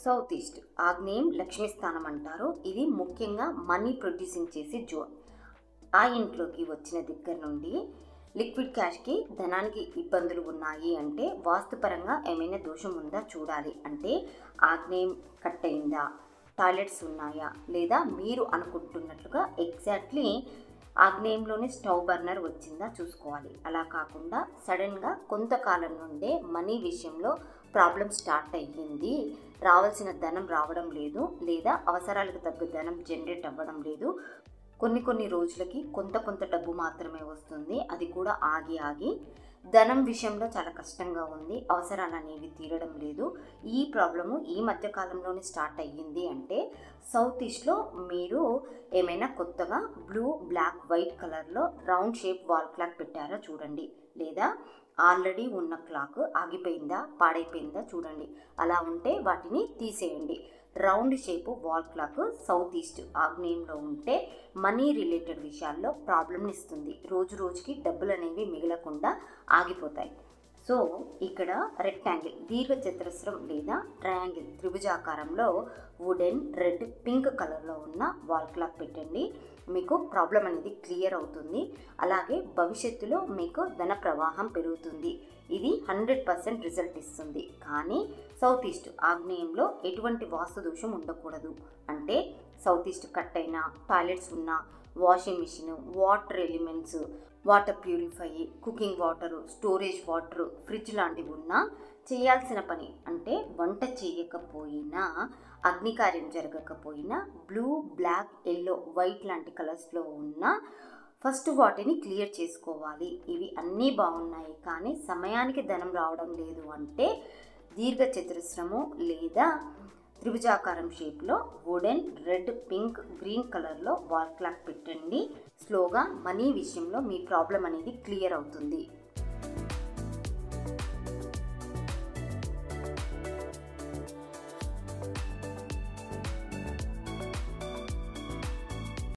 South east ఆగ్నేయం లక్ష్మీ స్థానం అంటారు. ఇది ముఖ్యంగా మనీ ప్రొడ్యూసింగ్ చేసే జోన్. ఆ ఇంట్లోకి వచ్చిన దగ్గర నుండి లిక్విడ్ క్యాష్కి ధనానికి ఇబ్బందులు ఉన్నాయి అంటే వాస్తుపరంగా ఏమైనా దోషం ఉందా చూడాలి. అంటే ఆగ్నేయం కట్ అయిందా, టాయిలెట్స్ ఉన్నాయా, లేదా మీరు అనుకుంటున్నట్లుగా ఎగ్జాక్ట్లీ ఆగ్నేయంలోనే స్టవ్ బర్నర్ వచ్చిందా చూసుకోవాలి. అలా కాకుండా సడన్గా కొంతకాలం నుండే మనీ విషయంలో ప్రాబ్లం స్టార్ట్ అయ్యింది, రావాల్సిన ధనం రావడం లేదు, లేదా అవసరాలకు తగ్గ ధనం జనరేట్ అవ్వడం లేదు, కొన్ని రోజులకి కొంత డబ్బు మాత్రమే వస్తుంది, అది కూడా ఆగి ధనం విషయంలో చాలా కష్టంగా ఉంది, అవసరాలు అనేవి తీరడం లేదు, ఈ ప్రాబ్లము ఈ మధ్యకాలంలోనే స్టార్ట్ అయ్యింది అంటే సౌత్ ఈస్ట్లో మీరు ఏమైనా కొత్తగా బ్లూ, బ్లాక్, వైట్ కలర్లో రౌండ్ షేప్ వాల్ క్లాక్ పెట్టారా చూడండి, లేదా ఆల్రెడీ ఉన్న క్లాక్ ఆగిపోయిందా, పాడైపోయిందా చూడండి. అలా ఉంటే వాటిని తీసేయండి. Round shape wall clock south east ఆగ్నేయంలో ఉంటే మనీ రిలేటెడ్ విషయాల్లో ప్రాబ్లమ్ని ఇస్తుంది. రోజుకి డబ్బులు అనేవి మిగలకుండా ఆగిపోతాయి. సో ఇక్కడ రెక్టాంగిల్, దీర్ఘ చతురస్రం లేదా ట్రయాంగిల్ త్రిభుజాకారంలో వుడెన్, రెడ్, పింక్ కలర్లో ఉన్న వాల్ క్లాక్ పెట్టండి. మీకు ప్రాబ్లం అనేది క్లియర్ అవుతుంది. అలాగే భవిష్యత్తులో మీకు ధన ప్రవాహం పెరుగుతుంది. ఇది 100% రిజల్ట్ ఇస్తుంది. కానీ సౌత్ ఈస్ట్ ఆగ్నేయంలో ఎటువంటి వాస్తు దోషం ఉండకూడదు. అంటే సౌత్ ఈస్ట్ కట్ అయినా, టాయిలెట్స్ ఉన్నా, washing machine, water elements, water purify, cooking water, storage water, fridge లాంటివి ఉన్నా చేయాల్సిన పని అంటే వంట చేయకపోయినా, అగ్నికార్యం జరగకపోయినా, బ్లూ, బ్లాక్, ఎల్లో, వైట్ లాంటి కలర్స్లో ఉన్న ఫస్ట్ వాటిని క్లియర్ చేసుకోవాలి. ఇవి అన్నీ బాగున్నాయి కానీ సమయానికి ధనం రావడం లేదు అంటే దీర్ఘ చతురస్రము లేదా త్రిభుజాకారం షేప్లో వుడెన్, రెడ్, పింక్, గ్రీన్ కలర్లో వాల్ క్లాక్ పెట్టండి. స్లోగా మనీ విషయంలో మీ ప్రాబ్లం అనేది క్లియర్ అవుతుంది.